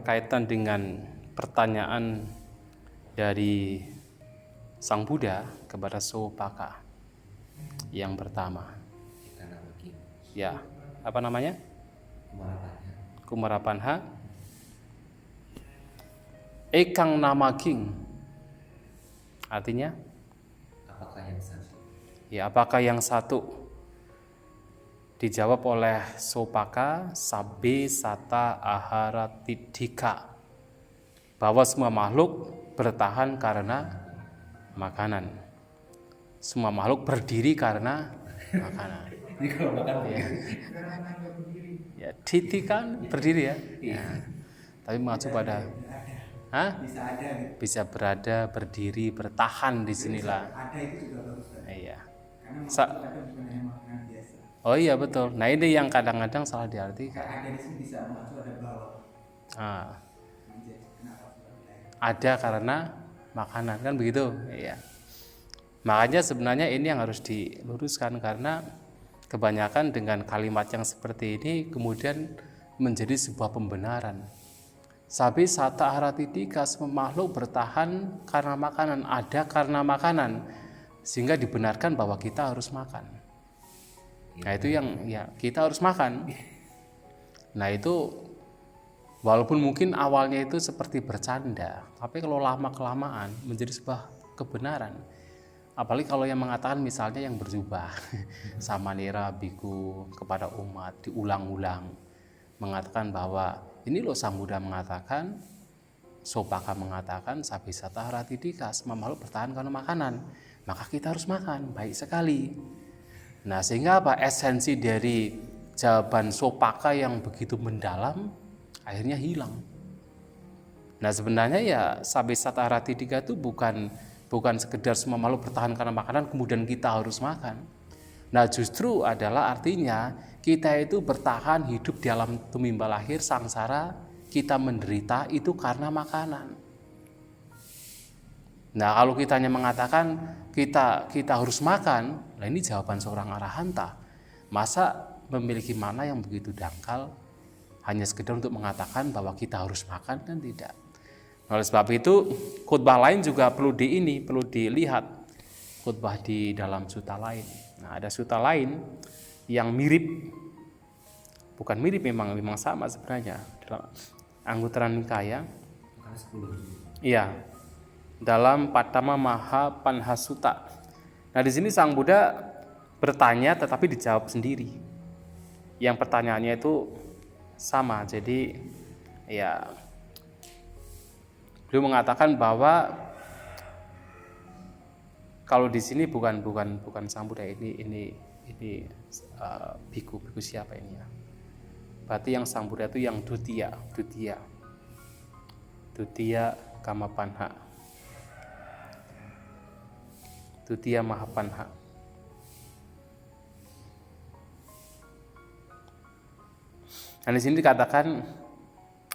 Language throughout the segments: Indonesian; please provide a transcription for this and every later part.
berkaitan dengan pertanyaan dari Sang Buddha kepada Sopaka yang pertama. Ya, apa namanya? Kumarapanha. Ekang nama king. Artinya? Apakah yang satu? Ya, apakah yang satu? Dijawab oleh Sopaka, Sabbe Sata Ahara Tidika, bahwa semua makhluk bertahan karena makanan. Semua makhluk berdiri karena makanan. Ini kalau makan Ya, Tidika berdiri ya. Tapi mengacu pada Bisa ada gitu. bisa berada, berdiri, bertahan di sinilah. Ada itu juga bagus kan? Iya. Karena Sa- maksud ada bukan hanya makanan biasa. Oh iya betul. Nah ini yang kadang-kadang salah diartikan. Kayak ada di sini bisa maksud ada bawah. Ah, Kenapa seperti ada karena makanan kan begitu. Iya. Makanya sebenarnya ini yang harus diluruskan karena kebanyakan dengan kalimat yang seperti ini kemudian menjadi sebuah pembenaran. Sabi sata haratidika, semua makhluk bertahan karena makanan, ada karena makanan, sehingga dibenarkan bahwa kita harus makan. Nah itu yang ya kita harus makan. Nah itu walaupun mungkin awalnya itu seperti bercanda, tapi kalau lama kelamaan menjadi sebuah kebenaran. Apalagi kalau yang mengatakan misalnya yang berjubah samanera biku kepada umat diulang-ulang mengatakan bahwa ini loh Sang Buddha mengatakan, Sopaka mengatakan, sabisata haratidika, semua makhluk bertahan karena makanan, maka kita harus makan. Baik sekali. Nah sehingga apa, esensi dari jawaban Sopaka yang begitu mendalam akhirnya hilang. Nah sebenarnya ya sabisata haratidika itu bukan sekedar semua makhluk bertahan karena makanan kemudian kita harus makan. Nah justru adalah artinya kita itu bertahan hidup di alam tumimba lahir sangsara, kita menderita itu karena makanan. Nah kalau kita hanya mengatakan kita harus makan, nah ini jawaban seorang arahanta. Masa memiliki makna yang begitu dangkal hanya sekedar untuk mengatakan bahwa kita harus makan, kan tidak. Oleh sebab itu khutbah lain juga perlu dilihat khutbah di dalam sutta lain. Nah ada sutta lain yang mirip, bukan mirip, memang sama sebenarnya dalam Anguttara Nikaya. makan 10. Iya, dalam Patama Maha Panhasutta. Nah di sini Sang Buddha bertanya tetapi dijawab sendiri. Yang pertanyaannya itu sama, jadi ya beliau mengatakan bahwa kalau di sini bukan Sang Buddha, ini biku siapa ini ya? Berarti yang Sang Buddha itu yang Dutiya Kamapanha, Dutiya Mahapanha. Nah di sini dikatakan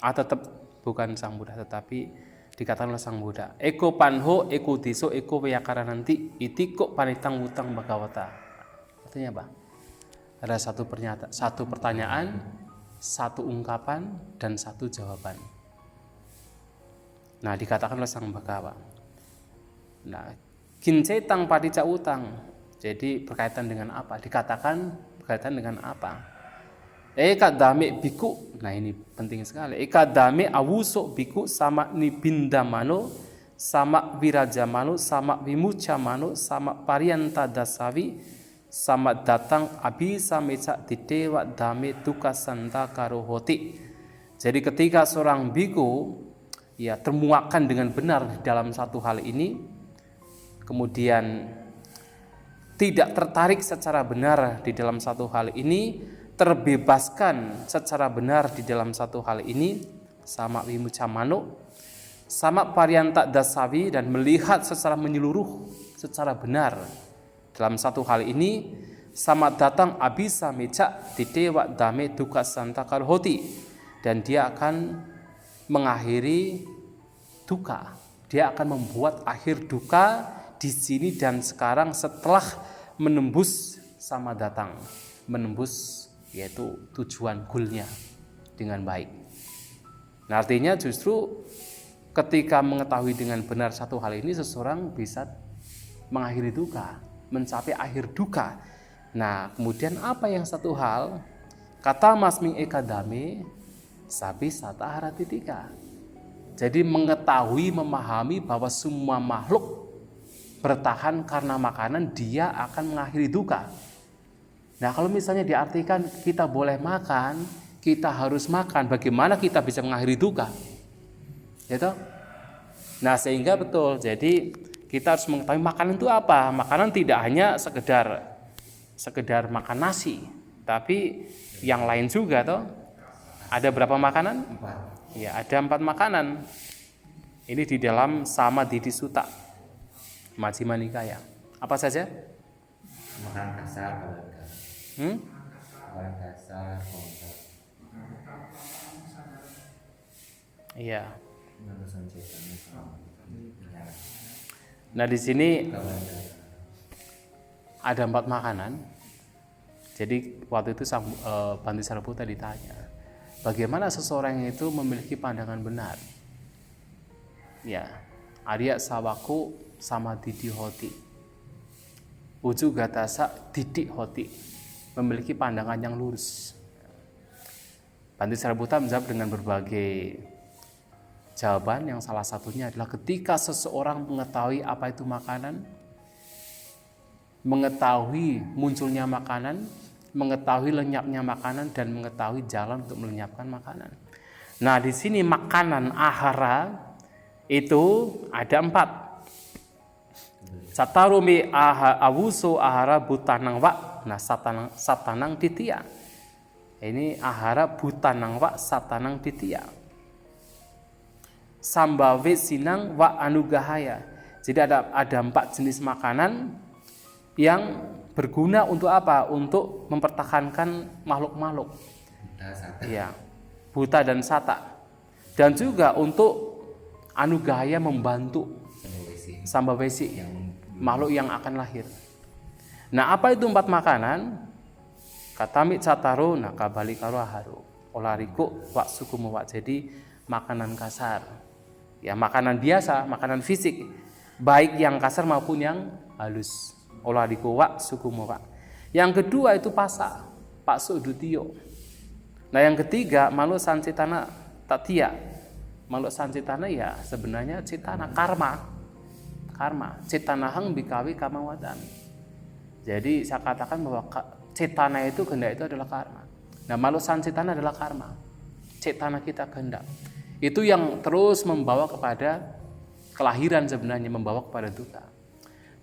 tetap bukan Sang Buddha, tetapi dikatakan oleh Sang Buddha, eko panho, eko diso, eko wayakara nanti, itiko panitang utang bagawata. Artinya apa? Ada satu pertanyaan, satu ungkapan, dan satu jawaban. Nah dikatakan oleh Sang Bhagawa. Nah kincetang padicca utang, jadi berkaitan dengan apa? Dikatakan berkaitan dengan apa? Eka dame biku, nah ini penting sekali. Eka dame awuso biku sama nibindamano, sama wirajamano, sama wimucamano, sama pariyanta dasawi, sama datang abisa meca didewa dame duka santa karohoti. Jadi ketika seorang biku ya termuakkan dengan benar di dalam satu hal ini, kemudian tidak tertarik secara benar di dalam satu hal ini, terbebaskan secara benar di dalam satu hal ini, sama wimucamano, sama pariyanta dasawi, dan melihat secara menyeluruh secara benar dalam satu hal ini, sama datang abisa meca di dewa dame duka santa karhoti, dan dia akan mengakhiri duka, dia akan membuat akhir duka di sini dan sekarang setelah menembus sama datang, menembus yaitu tujuan goalnya dengan baik. Nah, artinya justru ketika mengetahui dengan benar satu hal ini, seseorang bisa mengakhiri duka, mencapai akhir duka. Nah, kemudian apa yang satu hal? Kata masmi ekadame sabi sata haratitika. Jadi mengetahui, memahami bahwa semua makhluk bertahan karena makanan, dia akan mengakhiri duka. Nah, kalau misalnya diartikan kita boleh makan, kita harus makan, bagaimana kita bisa mengakhiri duka? Gitu? Nah, sehingga betul. Jadi kita harus mengetahui makanan itu apa. Makanan tidak hanya sekedar makan nasi, tapi yang lain juga toh. Ada berapa makanan? 4. Ya, ada 4 makanan. Ini di dalam Samadhi Sutta Majjhima Nikaya. Apa saja? Makanan kasar, keluarga. Makanan kasar, kontak. Iya. Urusan ceritanya sama. Nah, di sini Keluarga. ada 4 makanan. Jadi waktu itu Bhante Sariputta ditanya, bagaimana seseorang itu memiliki pandangan benar? Ya, Arya Sawaku sama Didi Hoti, Uju Gatasa Didik Hoti, memiliki pandangan yang lurus. Bhante Sariputta menjawab dengan berbagai jawaban, yang salah satunya adalah ketika seseorang mengetahui apa itu makanan, mengetahui munculnya makanan, mengetahui lenyapnya makanan, dan mengetahui jalan untuk melenyapkan makanan. Nah, di sini makanan ahara itu ada 4. Satarumi awuso ahara butanang wa, nah satanang ditya. Ini ahara butanang wa satanang ditya. Sambawe sinang wa anugahaya. Jadi ada 4 jenis makanan yang berguna untuk apa? Untuk mempertahankan makhluk-makhluk. Iya, buta dan sata. Dan juga untuk anugahaya, membantu sambawesi, makhluk yang akan lahir. Nah, apa itu 4 makanan? Katami cataro nakabali karo haru. Olariku wa sukumu wa. Jadi makanan kasar. Ya, makanan biasa, makanan fisik, baik yang kasar maupun yang halus. Olariku wa sukumu wa. Yang kedua itu pasa, paksu dutiyo. Nah, yang ketiga malu sancitana tatia. Malu sancitana ya sebenarnya citana karma. Citanahang bikawi kamawatan. Jadi saya katakan bahwa citana itu kehendak itu adalah karma. Nah, malu sancitana adalah karma. Citana kita kehendak. Itu yang terus membawa kepada kelahiran, sebenarnya membawa kepada duka.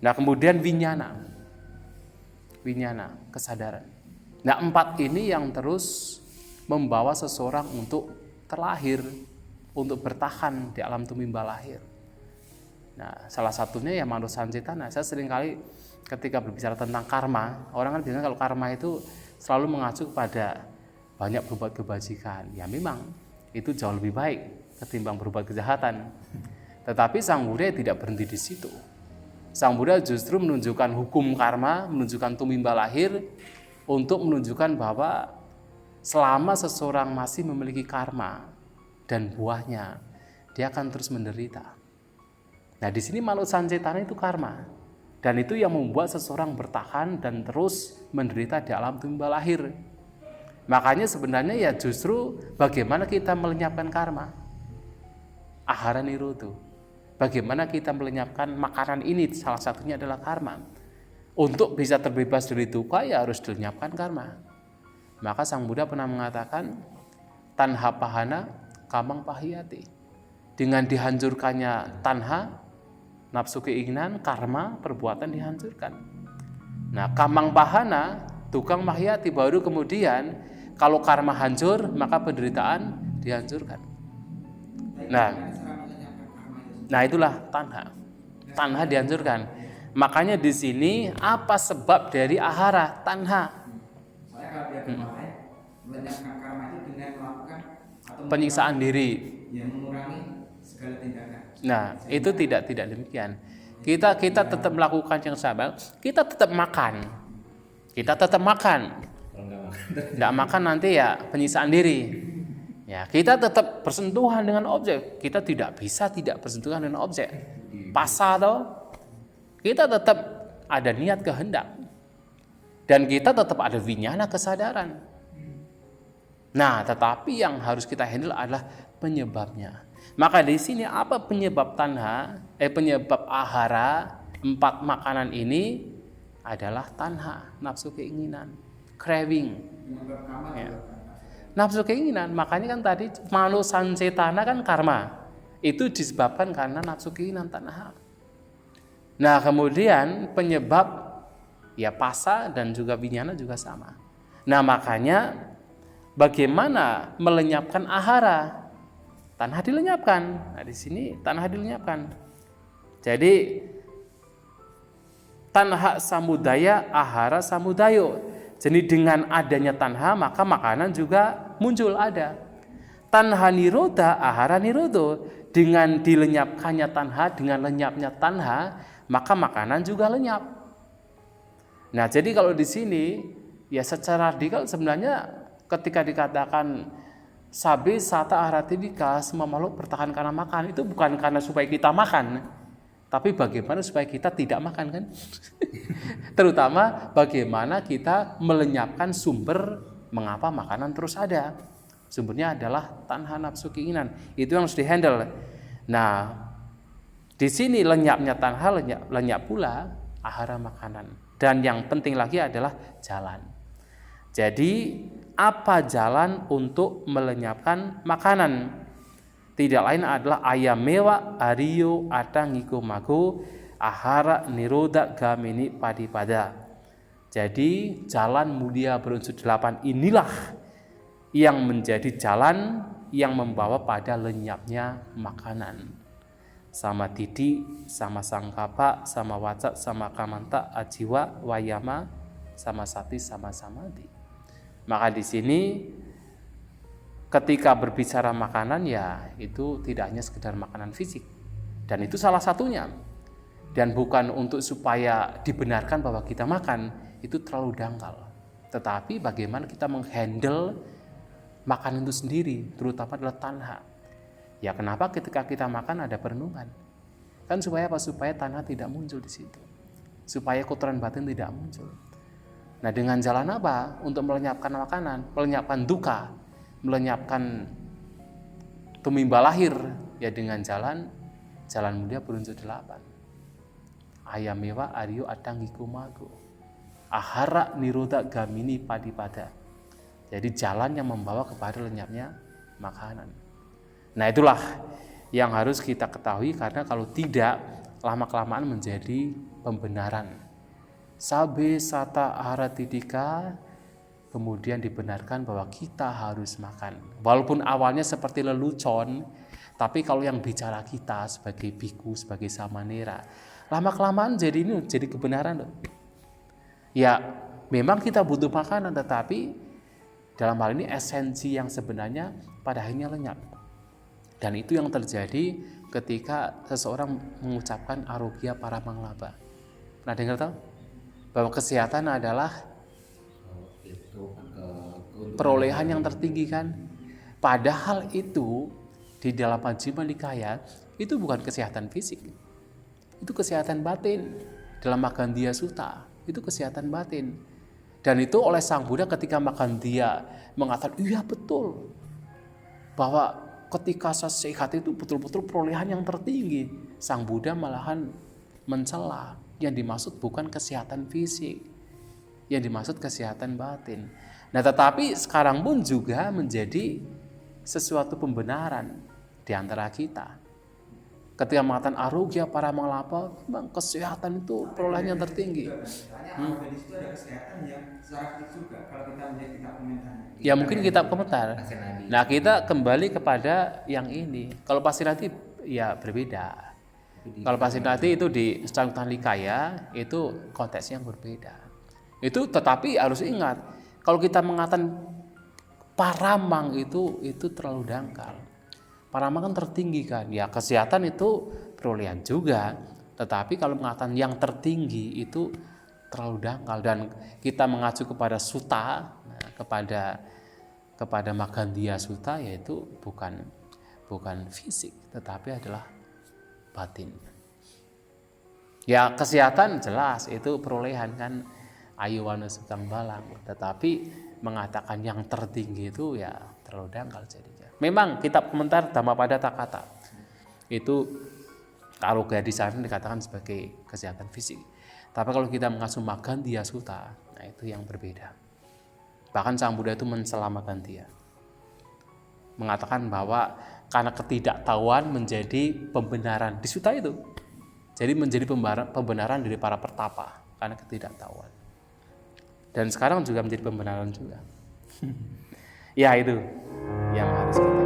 Nah, kemudian winyana, kesadaran. Nah, 4 ini yang terus membawa seseorang untuk terlahir, untuk bertahan di alam tumimba lahir. Nah, salah satunya ya manusia citana. Saya seringkali ketika berbicara tentang karma, orang kan biasanya kalau karma itu selalu mengacu kepada banyak berbuat kebajikan. Ya memang itu jauh lebih baik ketimbang berbuat kejahatan. Tetapi Sang Buddha tidak berhenti di situ. Sang Buddha justru menunjukkan hukum karma, menunjukkan tumimba lahir, untuk menunjukkan bahwa selama seseorang masih memiliki karma dan buahnya, dia akan terus menderita. Nah, di sini malu sancitana itu karma, dan itu yang membuat seseorang bertahan dan terus menderita di alam tumimba lahir. Makanya sebenarnya ya justru bagaimana kita melenyapkan karma. Ahara nirutu. Bagaimana kita melenyapkan makanan ini, salah satunya adalah karma. Untuk bisa terbebas dari duka ya harus dilenyapkan karma. Maka Sang Buddha pernah mengatakan tanha pahana kamang pahiyati. Dengan dihancurkannya tanha, nafsu keinginan, karma, perbuatan dihancurkan. Nah, kamang pahana, tukang mahiyati, baru kemudian kalau karma hancur, maka penderitaan dihancurkan. Nah itulah tanha. Tanha dihancurkan. Makanya di sini apa sebab dari ahara tanha? Soalnya kalau dia kemarin melenyapkan karma itu dengan melakukan atau Penyiksaan diri. yang mengurangi segala tindakan. Nah, itu tidak demikian. Kita tetap melakukan yang sama. Kita tetap makan. Kalau nggak makan, Tidak makan nanti ya penyiksaan diri. Ya, kita tetap bersentuhan dengan objek. Kita tidak bisa tidak bersentuhan dengan objek. Pasa toh. Kita tetap ada niat kehendak. Dan kita tetap ada winyana kesadaran. Nah, tetapi yang harus kita handle adalah penyebabnya. Maka di sini apa penyebab tanha? Penyebab ahara, 4 makanan ini adalah tanha, nafsu keinginan, craving. Ya. Nafsu keinginan, makanya kan tadi mano sancetana kan karma. Itu disebabkan karena nafsu keinginan tanha. Nah, kemudian penyebab ya pasa dan juga winyana juga sama. Nah, makanya bagaimana melenyapkan ahara? Tanha dilenyapkan. Nah, di sini tanha dilenyapkan. Jadi tanha samudaya, ahara samudayo. Jadi dengan adanya tanha maka makanan juga muncul ada. Tanha niroda, ahara nirodo. Dengan dilenyapkannya tanha, dengan lenyapnya tanha, maka makanan juga lenyap. Nah, jadi kalau di sini ya secara radikal sebenarnya ketika dikatakan sabe sata aratibika, semua makhluk bertahan karena makan, itu bukan karena supaya kita makan, tapi bagaimana supaya kita tidak makan kan? Terutama bagaimana kita melenyapkan sumber mengapa makanan terus ada. Sumbernya adalah tanha nafsu keinginan. Itu yang harus dihandle. Nah, di sini lenyapnya tanha, lenyap pula ahara makanan. Dan yang penting lagi adalah jalan. Jadi apa jalan untuk melenyapkan makanan? Tidak lain adalah ayamewa ariyo atangiko mago ahara niroda gamini padipada. Jadi jalan mulia berunsur 8 inilah yang menjadi jalan yang membawa pada lenyapnya makanan. Sama titi, sama sangkapa, sama wacat, sama kamanta, ajiwa, wayama, sama sati, sama samadhi. Maka di sini ketika berbicara makanan ya itu tidak hanya sekedar makanan fisik. Dan itu salah satunya. Dan bukan untuk supaya dibenarkan bahwa kita makan, itu terlalu dangkal. Tetapi bagaimana kita menghandle makanan itu sendiri, terutama adalah tanha. Ya kenapa ketika kita makan ada perenungan? Kan supaya apa? Supaya tanha tidak muncul di situ. Supaya kotoran batin tidak muncul. Nah, dengan jalan apa? Untuk melenyapkan makanan, melenyapkan duka, melenyapkan tumimba lahir, ya dengan jalan mulia berunsur 8. Ayamewa ariyo adangiku mago. Ahara niroda gamini padipada. Jadi jalan yang membawa kepada lenyapnya makanan. Nah, itulah yang harus kita ketahui karena kalau tidak lama-kelamaan menjadi pembenaran. Sabe sata aratidika kemudian dibenarkan bahwa kita harus makan. Walaupun awalnya seperti lelucon, tapi kalau yang bicara kita sebagai biku, sebagai samanera, lama-kelamaan jadi kebenaran. Ya, memang kita butuh makanan, tetapi dalam hal ini esensi yang sebenarnya pada akhirnya lenyap. Dan itu yang terjadi ketika seseorang mengucapkan arogya paramanglaba. Pernah dengar tahu? Bahwa kesehatan adalah perolehan yang tertinggi kan? Padahal itu di dalam Majjhima Nikaya itu bukan kesehatan fisik. Itu kesehatan batin. Dalam Magandhya Sutta itu kesehatan batin. Dan itu oleh Sang Buddha ketika makan dia mengatakan, iya betul. Bahwa ketika saya sehat itu betul-betul perolehan yang tertinggi. Sang Buddha malahan mencela. Yang dimaksud bukan kesehatan fisik. Yang dimaksud kesehatan batin. Nah, tetapi sekarang pun juga menjadi sesuatu pembenaran di antara kita. Ketika mengatakan arogya paramanglaba, memang kesehatan itu perolehan yang tertinggi. Di situ ada kesehatan yang secara fisik juga kalau kita melihat kitab komentarnya. Ya mungkin kitab komentar. Nah, kita kembali kepada yang ini. Kalau Pasirati ya berbeda. Kalau Pasirati itu di Sangyutta Nikaya itu konteksnya yang berbeda. Itu tetapi harus ingat, kalau kita mengatakan paramang itu terlalu dangkal. Paramang kan tertinggi kan, ya kesehatan itu perolehan juga, tetapi kalau mengatakan yang tertinggi itu terlalu dangkal dan kita mengacu kepada sutta, kepada kepada Magandhya Sutta yaitu bukan fisik tetapi adalah batin. Ya kesehatan jelas itu perolehan kan ayuwana sugeng balang, tetapi mengatakan yang tertinggi itu ya terlalu dangkal jadinya. Memang kitab komentar Dhammapada Takata itu kalau gadis sana dikatakan sebagai kesehatan fisik. Tapi kalau kita mengasuh Magandhya Sutta, nah itu yang berbeda. Bahkan Sang Buddha itu mencela Magandhya, mengatakan bahwa karena ketidaktahuan menjadi pembenaran di sutta itu. Jadi menjadi pembenaran dari para pertapa karena ketidaktahuan. Dan sekarang juga menjadi pembenaran juga. Ya itu yang harus kita